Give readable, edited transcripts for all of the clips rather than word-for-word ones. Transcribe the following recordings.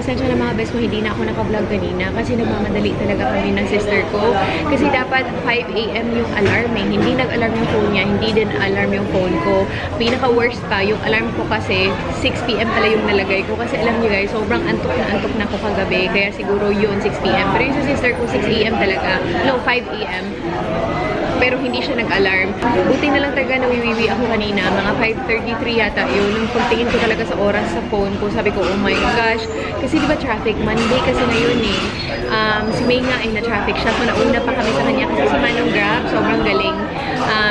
pasensya na mga best mo, hindi na ako naka-vlog kanina kasi nagmamadali talaga kami ng sister ko. Kasi dapat 5 AM yung alarm eh. Hindi nag-alarm yung phone niya, hindi din alarm yung phone ko. Pinaka-worst pa, yung alarm ko kasi 6 PM pala yung nalagay ko. Kasi alam niyo guys, sobrang antok na ako kagabi. Kaya siguro yun, 6 PM. Pero yung sa sister ko, 6 AM talaga. No, 5 AM. Pero hindi siya nag-alarm. Buti na lang talaga nawiwiwi ako kanina. Mga 5:33 yata yun. Nung pagtingin ko talaga sa oras sa phone ko, sabi ko, oh my gosh. Kasi di ba traffic? Monday kasi ngayon eh. Si May nga ay na-traffic siya. So nauna pa kami sa kanya kasi si Manong Grab, sobrang galing.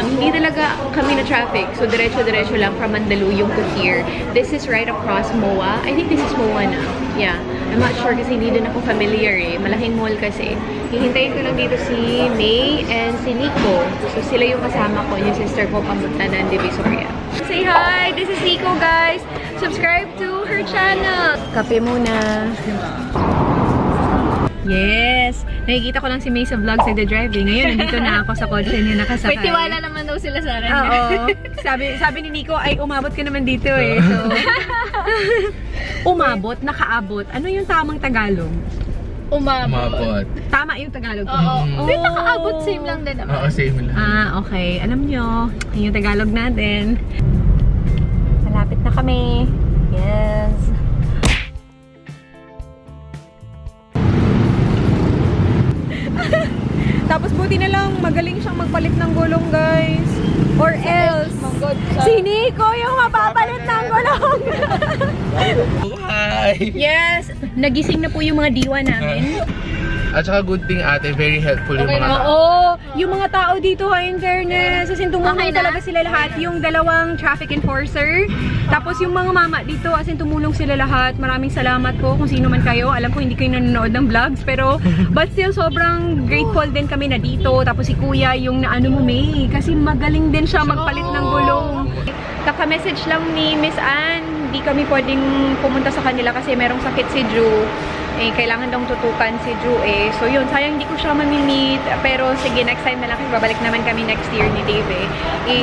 Hindi talaga kami na-traffic. So diretso-diretso lang from Mandaluyong to here. This is right across MOA. I think this is MOA na. Yeah. I'm not sure kasi hindi din ako familiar eh. Malaking mall kasi. Hihintayin ko lang dito si May and si Nico. So sila yung kasama ko, yung sister ko pamunta ng Divisoria. Say hi! This is Nico guys! Subscribe to her channel! Kape muna! Yes! Nakikita ko lang si May sa vlogs nagda-driving. Ngayon, nandito na ako sa kotse niya nakasakay. May tiwala naman daw sila sa akin. Oo. Sabi ni Nico, ay umabot ka naman dito eh. So, umabot, nakaabot. Ano yung tamang Tagalog? Umabot. Tama yung Tagalog ko. Oo. Oh. Pero nakaabot, same lang din naman. Oo, same lang. Okay. Alam nyo, yun yung Tagalog natin. Malapit na kami. Yes. Tapos buti na lang, magaling siyang magpalit ng gulong, guys. Or else, si Nico yung mapapalit ng gulong. Hi! Yes! Nagising na po yung mga diwa namin. At saka good thing ate, very helpful yung mga tao. Oo! Yung mga tao dito, in fairness, as in tumulong Okay na? talaga sila lahat. Yung dalawang traffic enforcer. Tapos yung mga mama dito, as in tumulong sila lahat. Maraming salamat po kung sino man kayo. Alam ko hindi kayo nanonood ng vlogs, pero but still sobrang grateful din kami na dito. Tapos si Kuya yung naano mo May, kasi magaling din siya magpalit ng gulong. Naka-message lang ni Miss Ann, hindi kami pwedeng pumunta sa kanila kasi merong sakit si Drew. Eh, kailangan daw tutukan si Drew eh. So yun, sayang hindi ko siya mamimit. Pero sige, next time na lang kasi babalik naman kami next year ni Dave eh.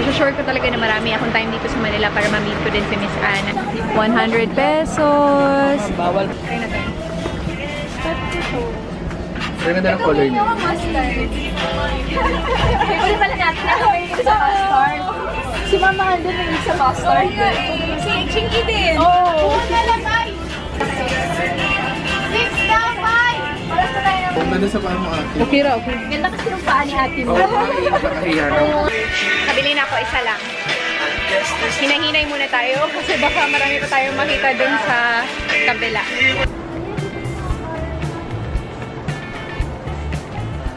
I-sure ko talaga na marami akong time dito sa Manila para mamit ko din si Miss Ann. 100 pesos. Bawal. Try na tayo. Ang ganda ng color niya. Uli pala natin na kami sa mustard. Si Mama Andun may isa mustard. Si Chinky din. Oo. Ganda sa paa mo ate. Okay ra, okay. Ganda kasi yung paa ni ate mo. Nakahiya na. Kabili na ako isa lang. Hinahinay muna tayo kasi baka marami pa tayong makita dun sa kabila.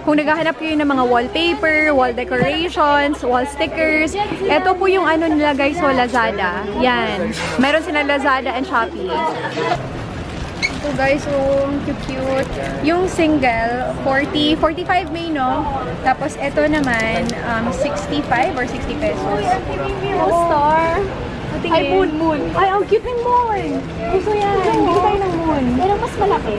Kung naghahanap kayo ng mga wallpaper, wall decorations, wall stickers, eto po yung ano nila guys sa Lazada. Yan. Meron sila Lazada and Shopee. Ito guys, so cute. Yung single, 45 May, no? Tapos ito naman, 65 or 60 pesos. Star. Ay, moon. Ay, ang cute ng moon. Gusto yan. Bili tayo ng moon. Pero mas malaki.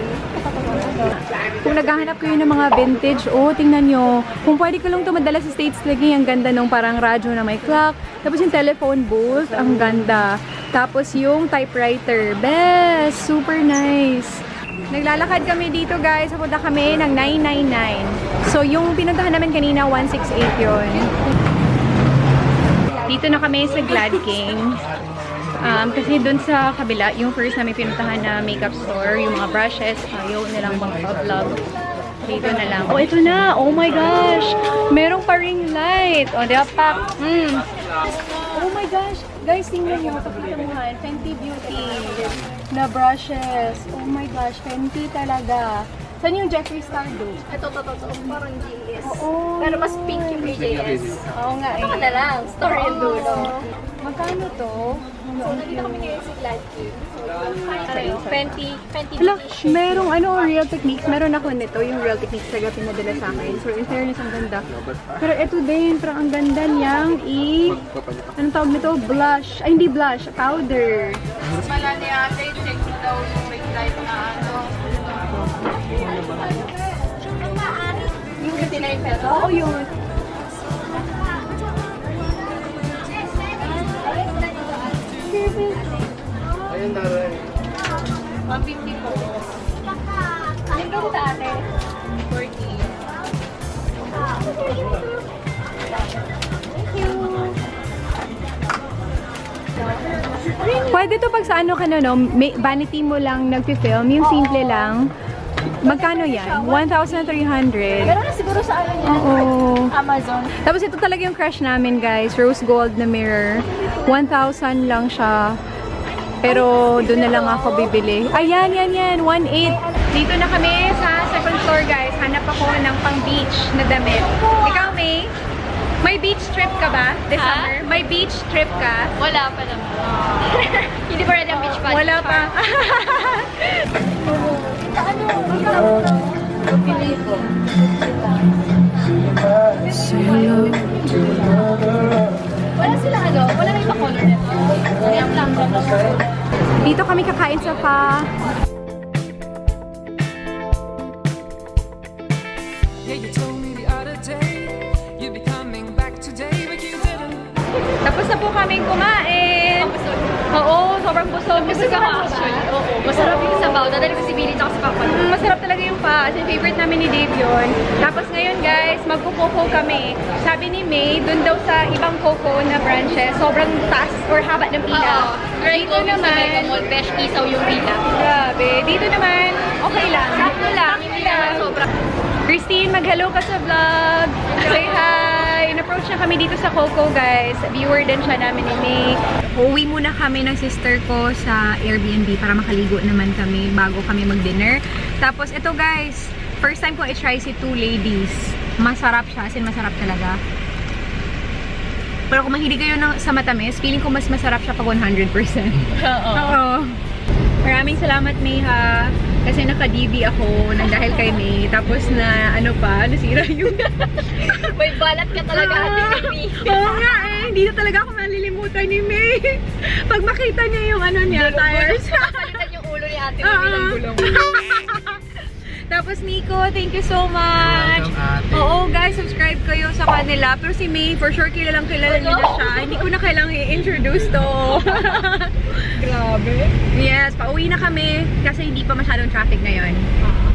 Kung naghahanap kayo ng mga vintage, tingnan nyo. Kung pwede ko lang ito madala sa States lagi, ang ganda nung parang radyo na may clock. Tapos yung telephone booth, ang ganda. Tapos yung typewriter, best! Super nice! Naglalakad kami dito guys, papunta kami ng 999. So yung pinuntahan namin kanina, 168 yun. Dito na kami sa Glad King. Kasi dun sa kabila, yung first namin pinuntahan na makeup store, yung mga brushes, ayaw nilang mag-vlog. Dito na lang. Oh, ito na! Oh my gosh! Merong pa ring light! Oh, di ba, pack? Oh my gosh! Guys, tingnan nyo, pagkitamuhan, Fenty Beauty na brushes. Oh my gosh, Fenty talaga. Saan yung Jeffree Star do? Ito, parang GS. Oo. Pero mas pink yung AJS. Oo nga eh. Ito na lang, store and dulo. Magkano to? So, nandito kami ngayon sa Glad King. Fenty Hala, Beauty. merong Real Techniques. Meron ako nito, yung Real Techniques talaga pinadala sa akin. So, in fairness, ang ganda. Pero ito din, parang ang ganda niyang anong tawag nito? Blush. Ay, hindi blush. Powder. Mala ni ate, check mo daw yung make light na ano. Yung 59 pesos? Oo, yun. Ayun, Daray. 150 po. Sa ate. 40. Pwede to pag sa ano ka no, vanity mo lang nagpi-film, yung simple lang. Magkano yan? 1,300. Meron na siguro sa ano niya. Oo. Amazon. Tapos ito talaga yung crush namin guys, rose gold na mirror. 1,000 lang siya. Pero doon na lang ako bibili. Ayan, yan. 1,800. Dito na kami sa second floor guys. Hanap ako ng pang beach na damit. Ikaw, May? May beach trip ka ba this Ha? summer? May beach trip ka? Wala pa naman. Hindi pa rin ang beach party. Wala pa. Wala sila ano, wala na iba color nito. Ayan lang. Dito kami kakain sa pa. Yeah, you told me the other day you'd be coming back today, but you didn't. Tapos na po kaming kumain. Oo, sobrang busog. Gusto ka actually. Oo. Masarap yung sabaw. Dadali ko si Billy tsaka si Papa. Masarap talaga yung pa. As in, favorite namin ni Dave yun. Tapos ngayon guys, magkukoko kami. Sabi ni May, dun daw sa ibang coco na branches, sobrang taas or haba ng pila. Dito naman, Mall, Besh, isaw yung pila. grabe. Dito naman, okay lang. Sakto lang. Hindi naman sobra. Christine, mag-hello ka sa vlog. Say hi. In-approach na kami dito sa Coco, guys. Viewer din siya namin ni May. Uwi muna kami ng sister ko sa Airbnb para makaligo naman kami bago kami mag-dinner. Tapos, ito guys, first time ko i-try si Two Ladies. Masarap siya. As in, masarap talaga. Pero kung mahilig kayo sa matamis, feeling ko mas masarap siya pag 100%. Oo. Maraming salamat, May, ha. Kasi naka-DB ako nang dahil kay May. Tapos na, ano pa, nasira yung... May balat ka talaga, Ate Baby. Oo nga eh. Hindi na talaga ako malilimutan ni May. Pag makita niya yung ano niya, tires. Palitan yung ulo ni Ate Baby ng gulong. Tapos Nico, thank you so much. Welcome, ate. Oo guys, subscribe kayo sa kanila. Pero si May, for sure kilalang kilala niyo na siya. Hindi ko na kailangang i-introduce to. Grabe. Yes, pauwi na kami kasi hindi pa masyadong traffic ngayon.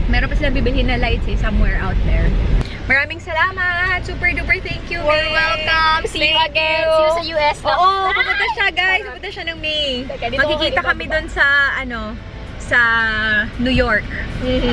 Meron pa silang bibilhin na lights somewhere out there. Maraming salamat! Super duper thank you, May! You're welcome. See you Thank again. you. See you sa US na. Oo, pupunta siya guys. Pupunta siya ng May. Teka, dito Makikita ako, kami doon sa, sa New York.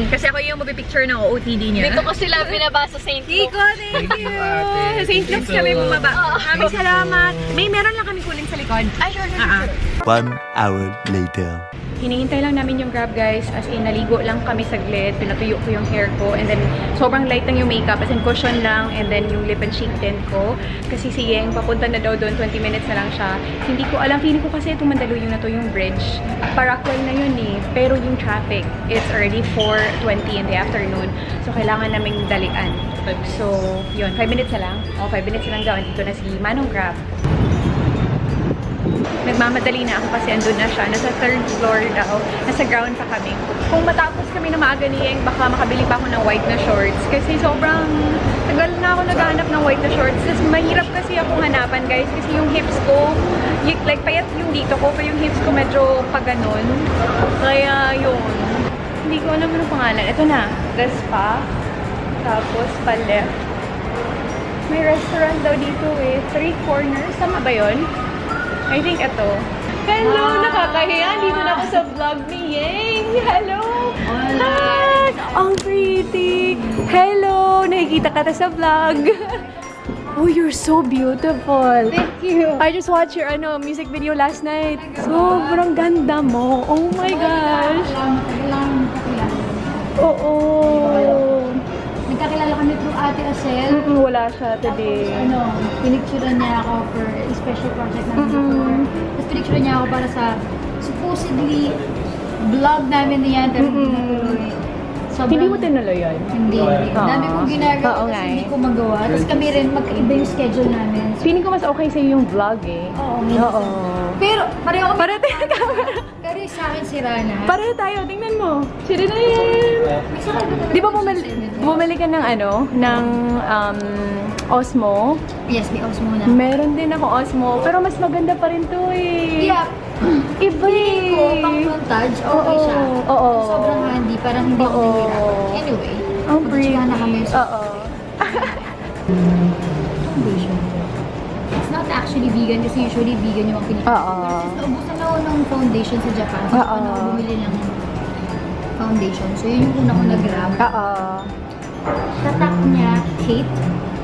Kasi ako yung magpipicture ng OOTD niya. Dito ko sila binabasa sa St. Luke. Nico, thank Thank you! you, ate. Sa St. Luke's kami bumaba. Maraming salamat. May meron lang kami kunin sa likod. Ay, sure. 1 hour later. Hinihintay lang namin yung Grab guys, as in naligo lang kami saglit, pinatuyo ko yung hair ko, and then sobrang light lang yung makeup, as in cushion lang, and then yung lip and cheek tint ko. Kasi si Yeng, papunta na daw doon, 20 minutes na lang siya. Hindi ko alam, feeling ko kasi itong Mandaluyong na to yung bridge. Parakwel na yun eh, pero yung traffic, it's already 4:20 in the afternoon. So kailangan naming dalian. So, yun, 5 minutes na lang. O, 5 minutes na lang daw, dito na si Manong Grab. Nagmamadali na ako kasi andun na siya. Nasa 3rd floor daw. Nasa ground pa kami. Kung matapos kami na maaga ni Yeng, baka makabili pa ako ng white na shorts. Kasi sobrang tagal na ako naghahanap ng white na shorts. Tapos mahirap kasi akong hanapan guys. Kasi yung hips ko, like payat yung dito ko, pero yung hips ko medyo pa ganun. Kaya yun. Hindi ko alam ano pangalan. Ito na. The spa. Tapos pa left. May restaurant daw dito eh. 3 corners. Tama ba yun? I think ito. Hello! Nakakahiya! Dito na ako sa vlog ni Yeng! Hello! Hi! Ang pretty! Hello! Nakikita ka na sa vlog! Oh, you're so beautiful! Thank you! I just watched your music video last night. Sobrang ganda mo! Oh my gosh! Oo! Nagkakilala kami through Ate Acel. Wala siya today. Pinicturean niya ako for a special project namin before. Tapos pinicturean niya ako para sa supposedly vlog namin niyan pero hindi natuloy. Sobrang- Hindi mo tinuloy yun? Hindi. Ah. Dami kong ginagawa Oo kasi nga hindi eh. ko magawa. Tapos kami rin magkaiba yung schedule namin. Feeling ko mas okay sa'yo yung vlog eh. Oo, minsan. Oo. Pero pareho kami. Parating ka. Pero yung sa akin, sira na. Pareho tayo, tingnan mo. Sira na yan. Di ba bumili ka ng ng Osmo? Yes, may Osmo na. Meron din ako Osmo, pero mas maganda pa rin to eh. Yeah. Iba Feeling ko, eh. pang montage, okay siya. Oo. Sobrang handy, parang hindi ako Oo. nahihirapan. Anyway, Ang pretty. na kami sa Oo. foundation. It's not actually vegan kasi usually vegan yung mga pinipili. Oo. Since naubusan ako ng foundation sa Japan, so Oo. ako bumili ng foundation. So yun yung una ko nag-grab. Oo. Tatak niya, Kate.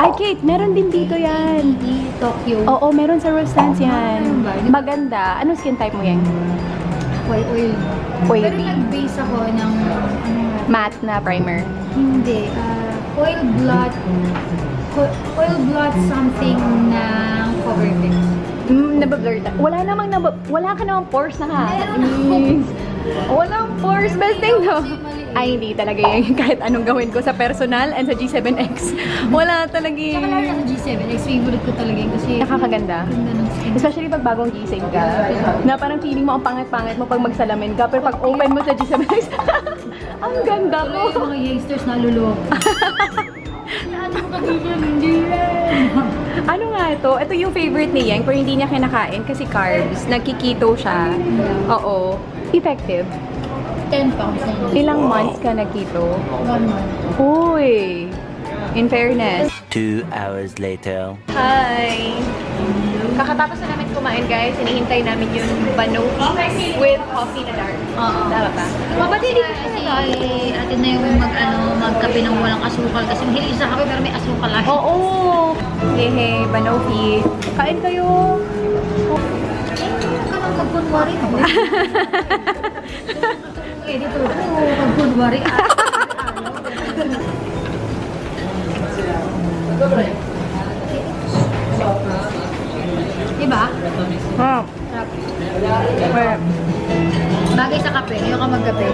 Ay, Kate, meron din dito yan. Tokyo. Oo, meron sa Rostance yan. Meron ba? Maganda. Anong skin type mo yan? Oil. Oily. Pero nag-base ako ng, Matte na primer. hindi, oil blot something na cover fix. Nabablur ta. Wala ka namang pores na ha. Meron ako. Walang pores. Best thing no. Kasi maliit. Ay, hindi talaga yung kahit anong gawin ko sa personal and sa G7X. Wala talaga Saka lalo na sa G7X, favorite ko talaga yun kasi Nakakaganda. ganda ng skin. Especially pag bagong gising ka. Na parang feeling mo ang pangit-pangit mo pag magsalamin ka. Pero pag open mo sa G7X, ang ganda Wala yung ko. mga youngsters na lulok. Ano mo kagigil? Hindi yan. Ano nga ito? Ito yung favorite ni Yang pero hindi niya kinakain kasi carbs. Nagkikito siya. Oo. Effective. 10 pounds na yun. Ilang months ka nagkito? 1 month. Uy! In fairness. 2 hours later. Hi! Kakatapos na namin kumain guys, hinihintay namin yung banoki with coffee na dark. Oo. Tama ba? Mabati din kasi atin na yung magkape ng walang asukal kasi mahilig sa kape pero may asukal lang. Oo! Hehe, banoki. Kain kayo! Parang magkunwari ako. Editor ko, magkunwari. Diba? Hmm. Sarap. Bagay sa kape, ngayon ka magkape.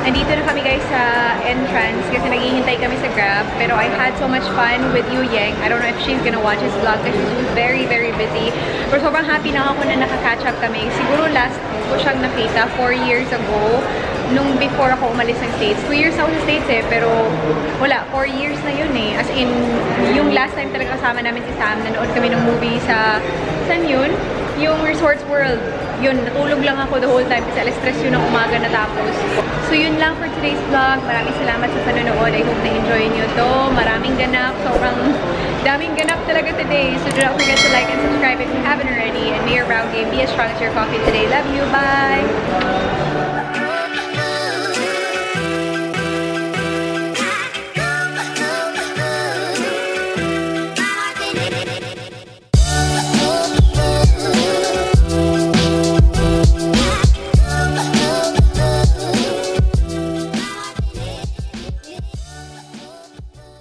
Nandito na kami guys sa entrance kasi naghihintay kami sa Grab. Pero I had so much fun with Yu Yang. I don't know if she's gonna watch this vlog kasi she's very, very busy. Pero sobrang happy na ako na nakaka-catch up kami. Siguro last ko siyang nakita 4 years ago nung before ako umalis ng States. 2 years ako sa States eh, pero wala, 4 years na yun eh. As in, yung last time talaga kasama namin si Sam, nanood kami ng movie sa, saan yun? Yung Resorts World. Yun, natulog lang ako the whole time kasi alas 3 yun ng umaga natapos. So yun lang for today's vlog. Maraming salamat sa panonood. I hope na-enjoy nyo to. Maraming ganap. Sobrang daming ganap talaga today. So do not forget to like and subscribe if you haven't already. And may your round game be as strong as your coffee today. Love you. Bye!